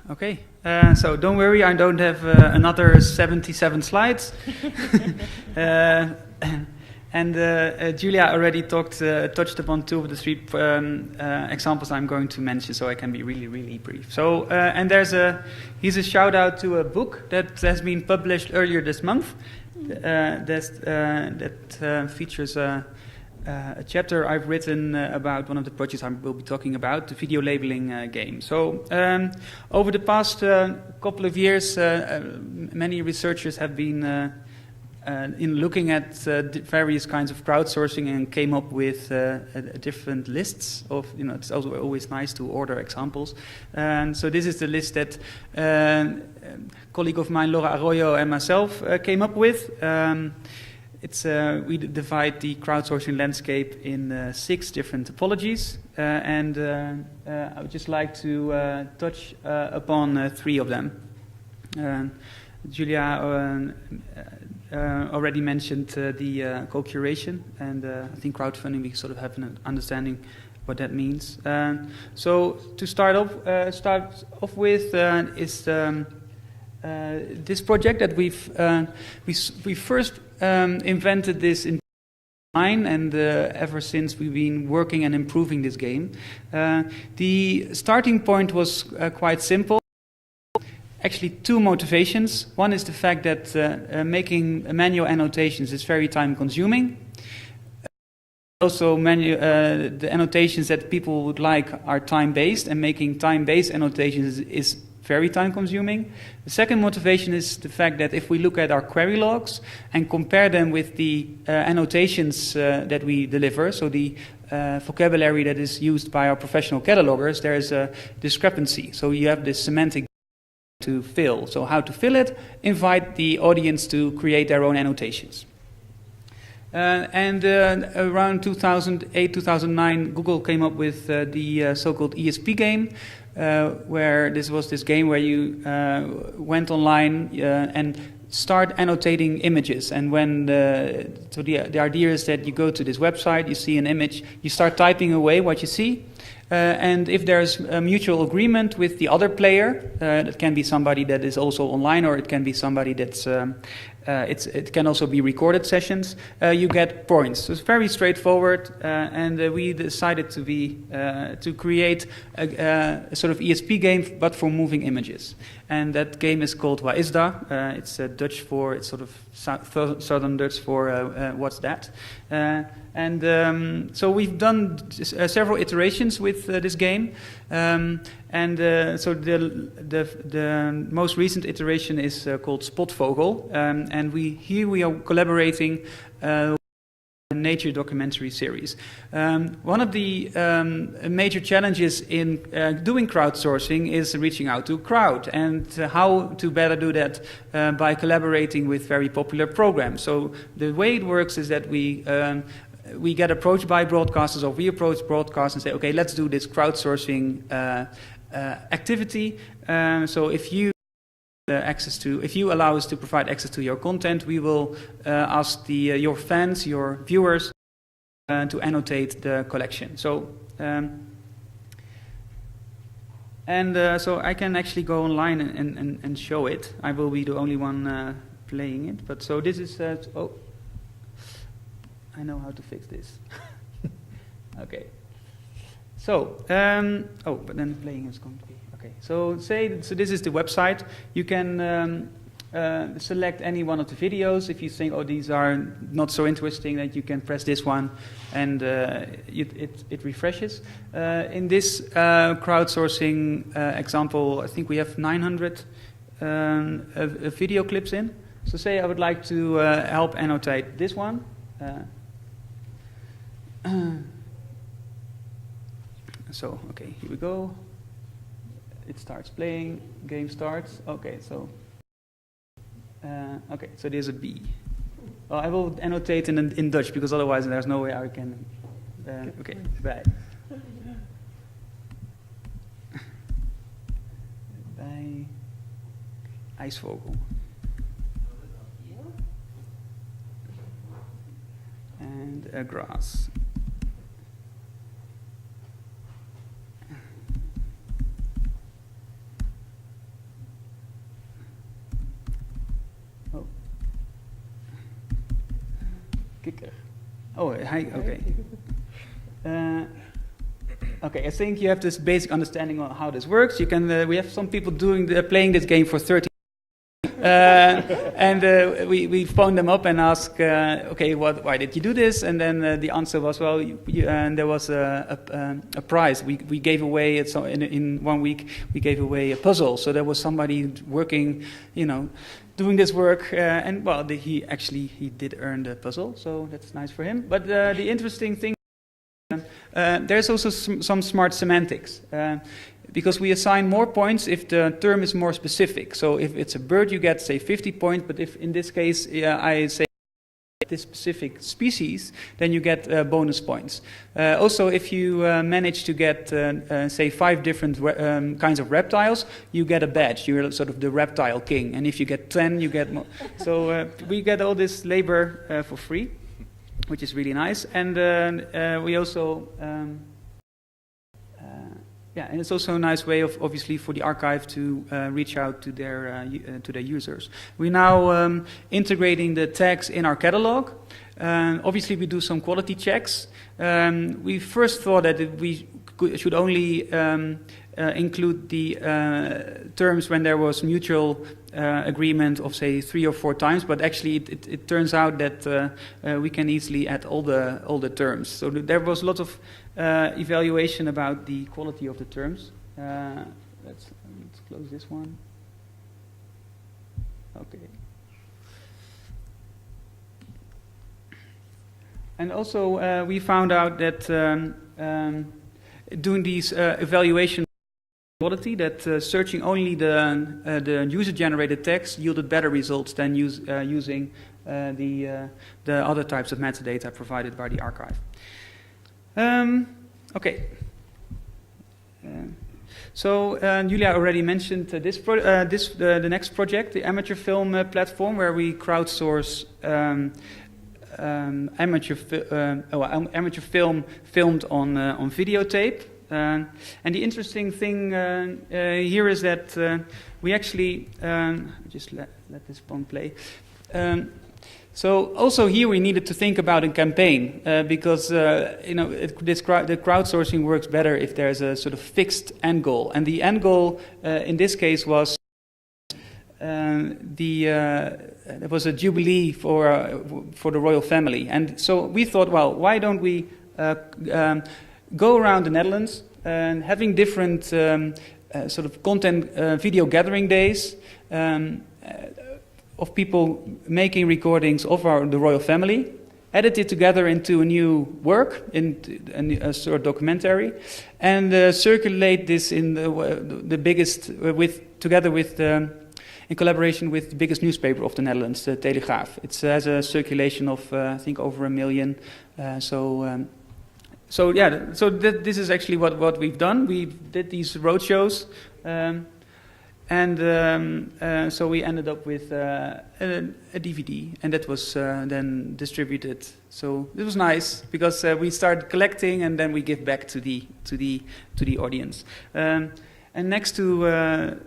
Okay, so don't worry, I don't have another 77 slides. And Julia already touched upon two of the three examples I'm going to mention, so I can be really, really brief. So, and here's a shout out to a book that has been published earlier this month. That features a chapter I've written about one of the projects I will be talking about, the video labeling game. So over the past couple of years, many researchers have been in looking at various kinds of crowdsourcing and came up with different lists of, it's also always nice to order examples. And so this is the list that a colleague of mine, Laura Arroyo, and myself came up with. We divide the crowdsourcing landscape in 6 different topologies, and I would just like to touch upon 3 of them. Julia already mentioned the co-curation, and I think crowdfunding, we sort of have an understanding what that means. So to start off with is this project that we first invented this in 2009, and ever since we've been working and improving this game. The starting point was quite simple. Actually, 2 motivations. One is the fact that making manual annotations is very time-consuming. Also, the annotations that people would like are time-based, and making time-based annotations is very time-consuming. The second motivation is the fact that if we look at our query logs and compare them with the annotations that we deliver, so the vocabulary that is used by our professional catalogers, there is a discrepancy. So you have this semantic to fill. So how to fill it? Invite the audience to create their own annotations. Around 2008, 2009, Google came up with the so-called ESP game, where this was this game where you went online and start annotating images. And when the idea is that you go to this website, you see an image, you start typing away what you see. And if there's a mutual agreement with the other player, that can be somebody that is also online, or it can be somebody that's it can also be recorded sessions, you get points. So it's very straightforward, and we decided to create a sort of ESP game, but for moving images. And that game is called Waar is dat? It's Dutch for, it's sort of Southern Dutch for what's that? So we've done several iterations with this game, so the most recent iteration is called Spotvogel, and we are collaborating a nature documentary series. One of the major challenges in doing crowdsourcing is reaching out to a crowd, and how to better do that by collaborating with very popular programs. So the way it works is that we get approached by broadcasters, or we approach broadcasters and say, okay, let's do this crowdsourcing activity. So if you if you allow us to provide access to your content, we will ask your fans, your viewers, to annotate the collection. So so I can actually go online and show it. I will be the only one playing it. But so this is oh, I know how to fix this. Okay. So but then playing is going to be. Okay, so this is the website. You can select any one of the videos. If you think, oh, these are not so interesting, that you can press this one, and it refreshes. In this crowdsourcing example, I think we have 900 video clips in. So say I would like to help annotate this one. So, okay, here we go. It starts playing, game starts. Okay, so there's a B. Well, I will annotate in Dutch, because otherwise there's no way I can. Okay, bij. Bij ijsvogel. And a grass. speaker. Oh, hi. Okay. Okay, I think you have this basic understanding on how this works. You can. We have some people playing this game for 30. And we phone them up and ask, okay, why did you do this? And then the answer was, well, and there was a prize. We gave away it. So in 1 week we gave away a puzzle. So there was somebody working, doing this work, and well, he did earn the puzzle. So that's nice for him. But the interesting thing, there's also some smart semantics. Because we assign more points if the term is more specific. So if it's a bird, you get, say, 50 points. But if in this case I say this specific species, then you get bonus points. Also, if you manage to get, say, 5 different kinds of reptiles, you get a badge. You're sort of the reptile king. And if you get 10, you get more. So we get all this labor for free, which is really nice. And we also... yeah, and it's also a nice way of, obviously, for the archive to reach out to their users. We're now integrating the tags in our catalog. Obviously, we do some quality checks. We first thought that we should only include the terms when there was mutual agreement of, say, 3 or 4 times. But actually, it turns out that we can easily add all the terms. So there was a lot of evaluation about the quality of the terms. Let's close this one. Okay. And also we found out that doing these evaluation quality, that searching only the user-generated text yielded better results than using the other types of metadata provided by the archive. Okay. So Julia already mentioned the next project, the amateur film platform, where we crowdsource amateur film filmed on videotape. And the interesting thing here is that we actually just let this one play. So also here we needed to think about a campaign because the crowdsourcing works better if there's a sort of fixed end goal, and the end goal in this case was there was a jubilee for the royal family, and so we thought, well, why don't we go around the Netherlands and having different sort of content video gathering days. Of people making recordings of the royal family, edit it together into a new work, into a sort of documentary, and circulate this in the biggest, in collaboration with the biggest newspaper of the Netherlands, the Telegraaf. It has a circulation of I think over 1 million. So this is actually what we've done. We did these roadshows. And so we ended up with a DVD, and that was then distributed. So it was nice because we started collecting, and then we give back to the audience. And next to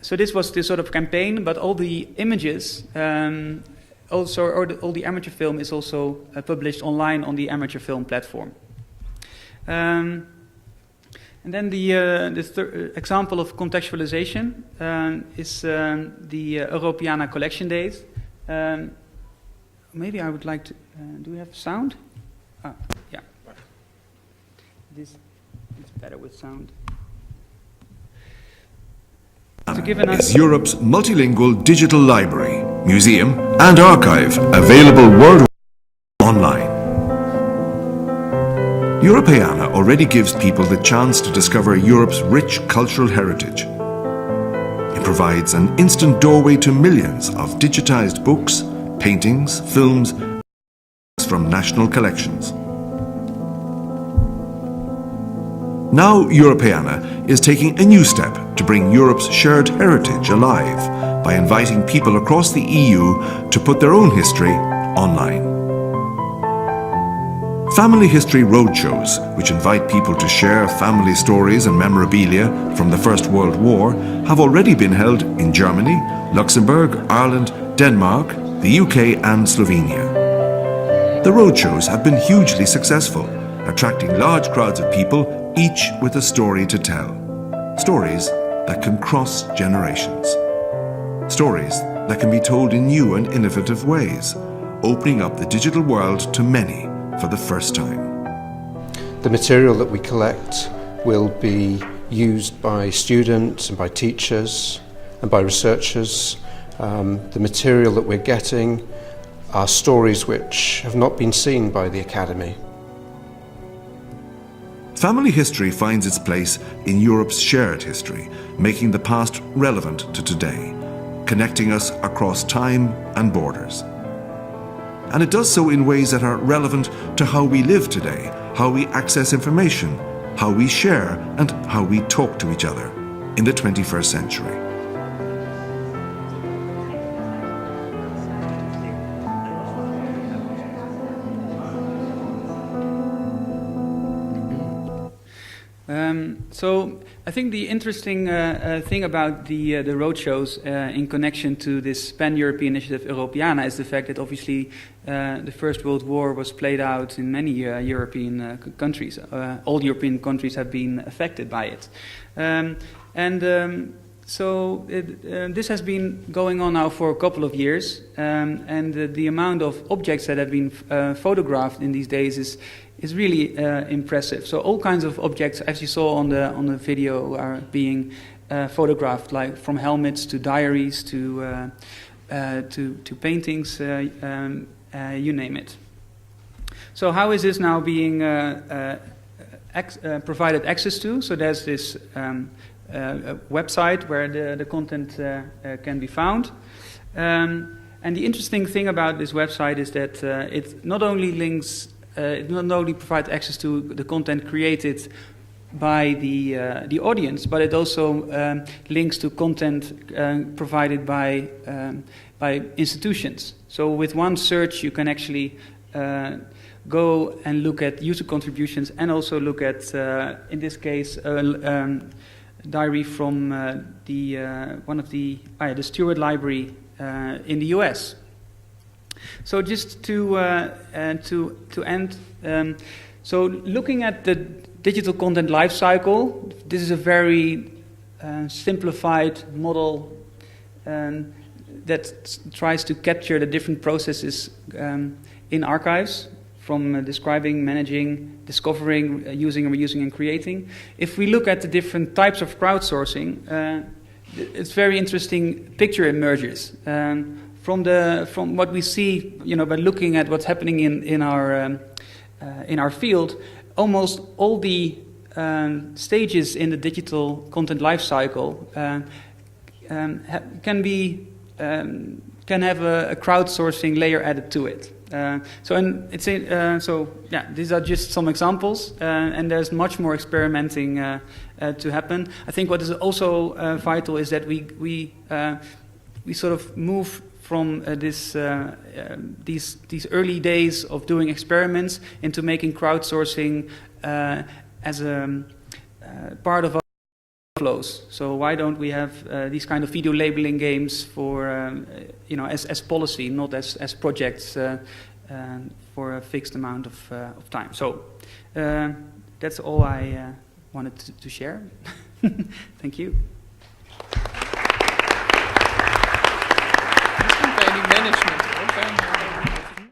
so this was the sort of campaign, but all the images all the amateur film is also published online on the amateur film platform. And then the third example of contextualization is the Europeana Collection Days. Maybe I would like to... do we have sound? Yeah. This is better with sound. Is Europe's multilingual digital library, museum and archive available worldwide online. Europeana already gives people the chance to discover Europe's rich cultural heritage. It provides an instant doorway to millions of digitized books, paintings, films from national collections. Now Europeana is taking a new step to bring Europe's shared heritage alive by inviting people across the EU to put their own history online. Family history roadshows, which invite people to share family stories and memorabilia from the First World War, have already been held in Germany, Luxembourg, Ireland, Denmark, the UK and Slovenia. The roadshows have been hugely successful, attracting large crowds of people, each with a story to tell. Stories that can cross generations. Stories that can be told in new and innovative ways, opening up the digital world to many for the first time. The material that we collect will be used by students and by teachers and by researchers. The material that we're getting are stories which have not been seen by the Academy. Family history finds its place in Europe's shared history, making the past relevant to today, connecting us across time and borders. And it does so in ways that are relevant to how we live today, how we access information, how we share, and how we talk to each other in the 21st century. So I think the interesting thing about the roadshows in connection to this pan-European initiative Europeana is the fact that obviously the First World War was played out in many European countries. All European countries have been affected by it. So this has been going on now for a couple of years, and the amount of objects that have been photographed in these days is really impressive. So all kinds of objects, as you saw on the video, are being photographed, like from helmets to diaries to paintings, you name it. So how is this now being provided access to? So there's this a website where the content can be found. And the interesting thing about this website is that it not only provides access to the content created by the audience, but it also links to content provided by institutions. So with one search, you can actually go and look at user contributions and also look at, in this case, diary from the Stewart Library in the US. So just to end, so looking at the digital content lifecycle, this is a very simplified model that tries to capture the different processes in archives, from describing, managing, discovering, using and reusing and creating. If we look at the different types of crowdsourcing, it's very interesting picture emerges. From what we see, by looking at what's happening in our field, almost all the stages in the digital content lifecycle can have a crowdsourcing layer added to it. These are just some examples, and there's much more experimenting to happen. I think what is also vital is that we sort of move from these early days of doing experiments into making crowdsourcing as a part of our flows. So why don't we have these kind of video labeling games for as policy, not as projects for a fixed amount of time. So that's all I wanted to share. Thank you.